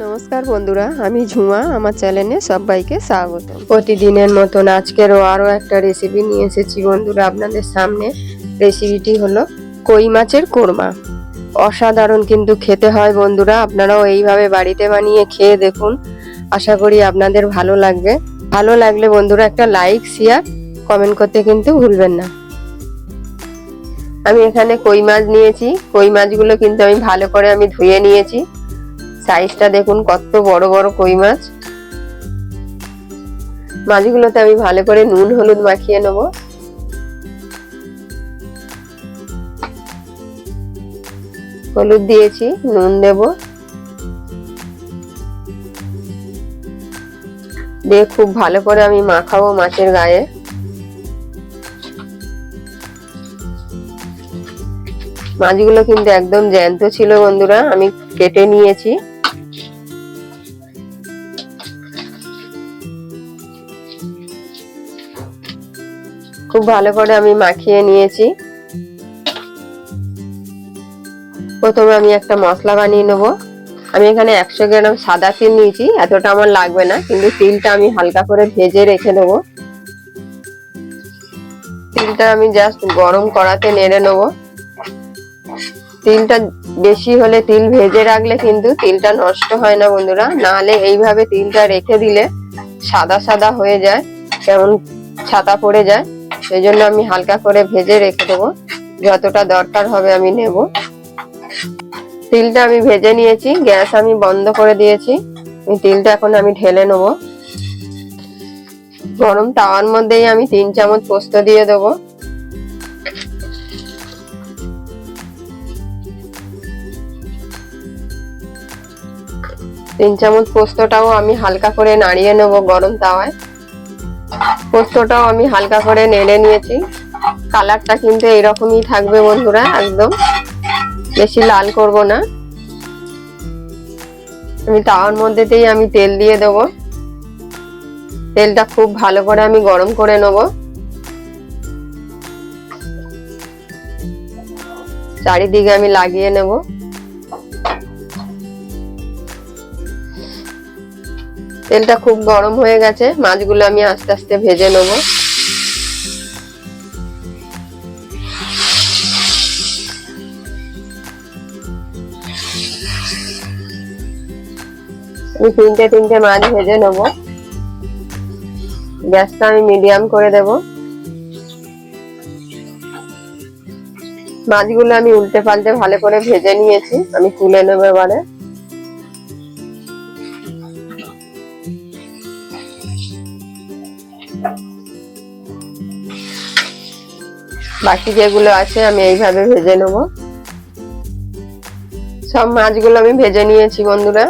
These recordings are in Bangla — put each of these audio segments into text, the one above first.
নমস্কার বন্ধুরা, আমি ঝুমা। আমার চ্যানেলে সবাইকে স্বাগত। প্রতিদিনের মতন আজকেরও আরও একটা রেসিপি নিয়ে এসেছি বন্ধুরা আপনাদের সামনে। রেসিপিটি হলো কই মাছের কোরমা। অসাধারণ কিন্তু খেতে হয় বন্ধুরা, আপনারাও এইভাবে বাড়িতে বানিয়ে খেয়ে দেখুন। আশা করি আপনাদের ভালো লাগবে। ভালো লাগলে বন্ধুরা একটা লাইক, শেয়ার, কমেন্ট করতে কিন্তু ভুলবেন না। আমি এখানে কই মাছ নিয়েছি। কই মাছগুলো কিন্তু আমি ভালো করে ধুয়ে নিয়েছি। সাইজটা দেখুন কত বড় বড় কই মাছ। মাছগুলোতে আমি ভালো করে নুন হলুদ মাখিয়ে নেব। হলুদ দিয়েছি, নুন দেব, দিয়ে খুব ভালো করে আমি মাখাবো মাছের গায়ে। মাছগুলো কিন্তু একদম জ্যান্ত ছিল বন্ধুরা, আমি কেটে নিয়েছি। খুব ভালো করে আমি মাখিয়ে নিয়েছি। প্রথমে আমি একটা মশলা বানিয়ে নেব। আমি এখানে 100 গ্রাম সাদা তিল নিয়েছি। এতটা আমার লাগবে না, কিন্তু তিলটা আমি হালকা করে ভেজে রেখে দেব। তিলটা আমি জাস্ট গরম কড়াতে নেড়ে নেব। তিলটা বেশি হলে, তিল ভেজে রাখলে কিন্তু তিলটা নষ্ট হয় না বন্ধুরা। নাহলে এইভাবে তিলটা রেখে দিলে সাদা সাদা হয়ে যায়, কেমন ছাতা পড়ে যায়। সেই জন্য আমি হালকা করে ভেজে রেখে দেবো। যতটা দরকার হবে আমি নেব। তিলটা আমি ভেজে নিয়েছি, গ্যাস আমি বন্ধ করে দিয়েছি। তিলটা এখন আমি ঢেলে নেব। গরম তাওয়ার মধ্যেই আমি 3 চামচ পোস্ত দিয়ে দেবো। তিন চামচ পোস্তটাও আমি হালকা করে নাড়িয়ে নেব গরম তাওয়ায়। পোস্তটাও আমি হালকা করে নেড়ে নিয়েছি। কালারটা কিন্তু এরকমই থাকবে বন্ধুরা, একদম বেশি লাল করব না। আমি তাওয়ার মধ্যেতেই আমি তেল দিয়ে দেব। তেলটা খুব ভালো করে আমি গরম করে নেব। চারিদিকে আমি লাগিয়ে নেব। তেলটা খুব গরম হয়ে গেছে। মাছগুলো আমি আস্তে আস্তে ভেজে নেব। আমি তিনটে মাছ ভেজে নেব। গ্যাসটা আমি মিডিয়াম করে দেব। মাছগুলো আমি উল্টে পাল্টে ভালো করে ভেজে নিয়েছি। আমি তুলে নেব এবারে। বাকি যেগুলো আছে আমি এইভাবে ভেজে নেব। সব মাছগুলো আমি ভেজে নিয়েছি বন্ধুরা।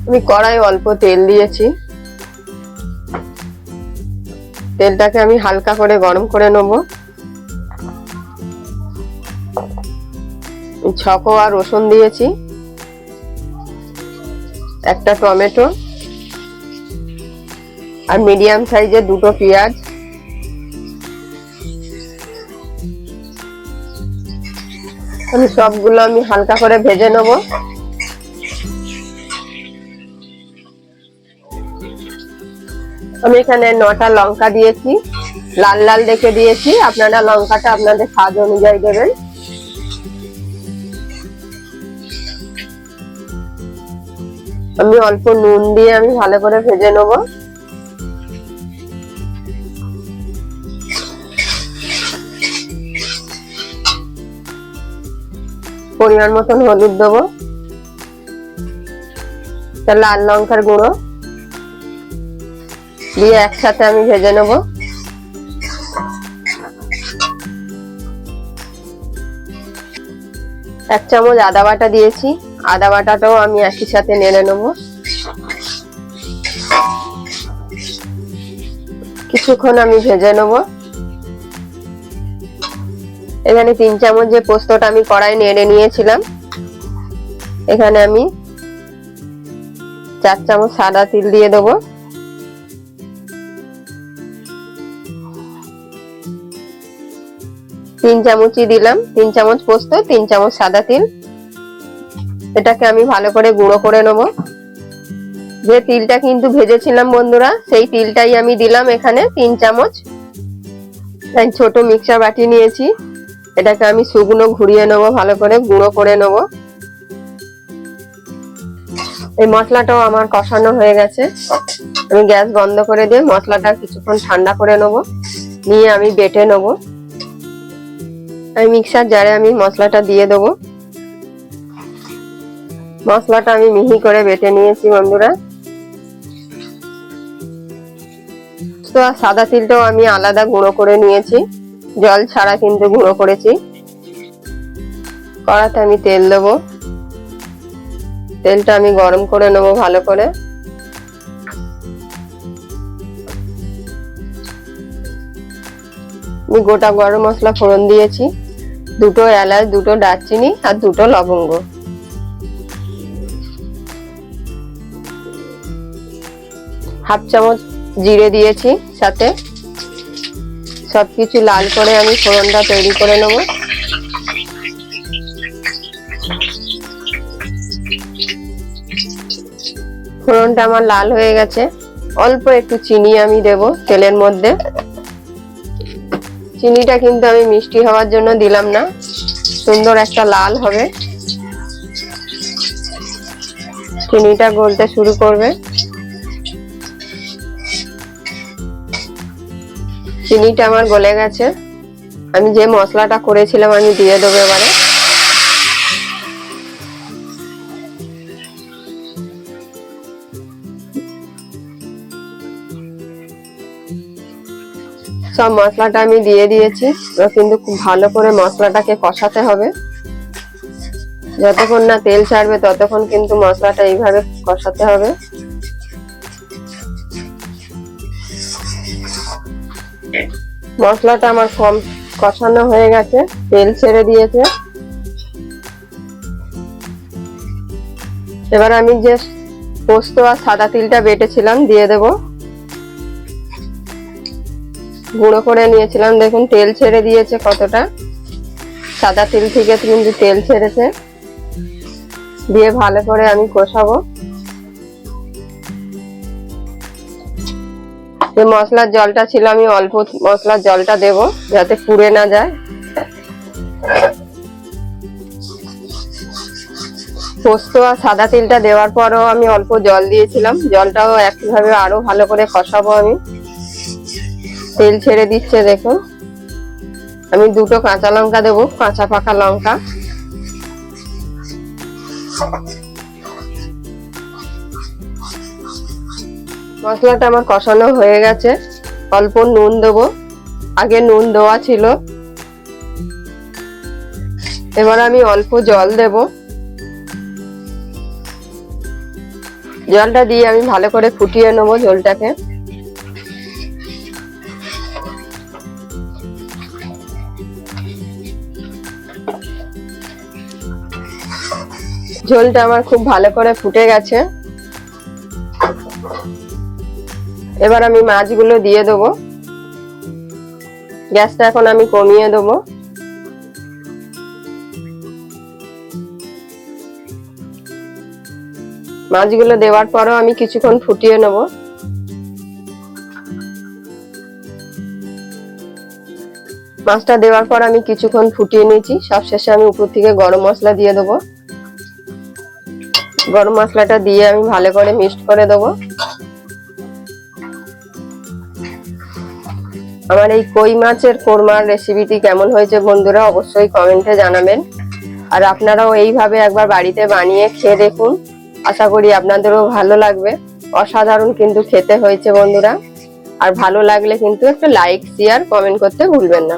আমি কড়াই অল্প তেল দিয়েছি। তেলটাকে আমি হালকা করে গরম করে নেব। 6 কোয়া রসুন দিয়েছি, একটা টমেটো, আর মিডিয়াম সাইজের 2টো পেঁয়াজ। আমি সবগুলো আমি হালকা করে ভেজে নেব। আমি এখানে 9টা লঙ্কা দিয়েছি, লাল লাল দেখে দিয়েছি। আপনারা লঙ্কাটা আপনাদের স্বাদ অনুযায়ী দেবেন। আমি অল্প নুন দিয়ে আমি ভালো করে ভেজে নেব। পরিমাণ মতন হলুদ দেবো, লাল লঙ্কার গুঁড়ো দিয়ে একসাথে আমি ভেজে নেব। 1 চামচ আদা বাটা দিয়েছি। আদা বাটাটাও আমি একই সাথে নেড়ে নেব। কিছুক্ষণ আমি ভেজে নেব। এখানে 3 চামচ যে পোস্তটা আমি কড়াই নেড়ে নিয়েছিলাম, এখানে আমি 4 চামচ সাদা তিল দিয়ে দেবো। 3 চামচই দিলাম। 3 চামচ পোস্ত, 3 চামচ সাদা তিল। এটাকে আমি ভালো করে গুঁড়ো করে নেব। যে তিলটা কিন্তু ভেজেছিলাম বন্ধুরা, সেই তিলটাই আমি দিলাম এখানে 3 চামচ। ছোট মিক্সার বাটি নিয়েছি, এটাকে আমি শুকনো ঘুরিয়ে নেবো, ভালো করে গুঁড়ো করে নেবো। এই মশলাটাও আমার কষানো হয়ে গেছে। আমি গ্যাস বন্ধ করে দিয়ে মশলাটা কিছুক্ষণ ঠান্ডা করে নেবো, নিয়ে আমি বেটে নেবো। আমি মিক্সার জারে আমি মশলাটা দিয়ে দেবো। মশলাটা আমি মিহি করে বেটে নিয়েছি বন্ধুরা। তো সাদা তিলটাও আমি আলাদা গুঁড়ো করে নিয়েছি, জল ছাড়া কিন্তু গুঁড়ো করেছি। কড়াতে আমি তেল দেবো, তেলটা আমি গরম করে নেবো ভালো করে। আমি গোটা গরম মশলা ফোড়ন দিয়েছি, 2টো এলাচ, 2টো দারচিনি আর 2টো লবঙ্গ। হাফ চামচ জিরে দিয়েছি সাথে। সবকিছু লাল করে আমি ফোড়নটা তৈরি করে নেব। ফোড়নটা আমার লাল হয়ে গেছে। অল্প একটু চিনি আমি দেব তেলের মধ্যে। চিনিটা কিন্তু আমি মিষ্টি হওয়ার জন্য দিলাম না, সুন্দর একটা লাল হবে। চিনিটা গলতে শুরু করবে। চিনিটা আমার গলে গেছে। আমি যে মশলাটা করেছিলাম আমি দিয়ে দেবো এবারে। সব মশলাটা আমি দিয়ে দিয়েছি, কিন্তু খুব ভালো করে মশলাটাকে কষাতে হবে। যতক্ষণ না তেল ছাড়বে ততক্ষণ কিন্তু মশলাটা এইভাবে কষাতে হবে। মশলাটা আমার কম কষানো হয়ে গেছে, তেল ছেড়ে দিয়েছে। এবার আমি যে পোস্ত আর সাদা তিলটা বেটেছিলাম দিয়ে দেব। গুঁড়ো করে নিয়েছিলাম, দেখুন তেল ছেড়ে দিয়েছে কতটা। সাদা তিল থেকে কিন্তু তেল ছেড়েছে। দিয়ে ভালো করে আমি কষাবো। যে মশলার জলটা ছিল আমি অল্প মশলার জলটা দেব, যাতে পুড়ে না যায়। পোস্ত আর সাদা তিলটা দেওয়ার পরও আমি অল্প জল দিয়েছিলাম, জলটাও একইভাবে আরো ভালো করে কষাবো আমি। তেল ছেড়ে দিচ্ছে দেখুন। আমি 2টো কাঁচা লঙ্কা দেবো, কাঁচা পাকা লঙ্কা। মশলাটা আমার কষানো হয়ে গেছে। অল্প নুন দেবো, আগে নুন দেওয়া ছিল। এবার আমি অল্প জল দেব। জলটা দিয়ে আমি ভালো করে ফুটিয়ে নেব ঝোলটাকে। ঝোলটা আমার খুব ভালো করে ফুটে গেছে। এবার আমি মাছগুলো দিয়ে দেবো। গ্যাসটা এখন আমি কমিয়ে দেবো। মাছগুলো দেওয়ার পরও আমি কিছুক্ষণ ফুটিয়ে নেব। মাছটা দেওয়ার পর আমি কিছুক্ষণ ফুটিয়ে নিয়েছি। সবশেষে আমি উপর থেকে গরম মশলা দিয়ে দেবো। গরম মশলাটা দিয়ে আমি ভালো করে মিক্সড করে দেবো। আমার এই কই মাছের কোরমার রেসিপিটি কেমন হয়েছে বন্ধুরা অবশ্যই কমেন্টে জানাবেন। আর আপনারাও এইভাবে একবার বাড়িতে বানিয়ে খেয়ে দেখুন, আশা করি আপনাদেরও ভালো লাগবে। অসাধারণ কিন্তু খেতে হয়েছে বন্ধুরা। আর ভালো লাগলে কিন্তু একটা লাইক, শেয়ার, কমেন্ট করতে ভুলবেন না।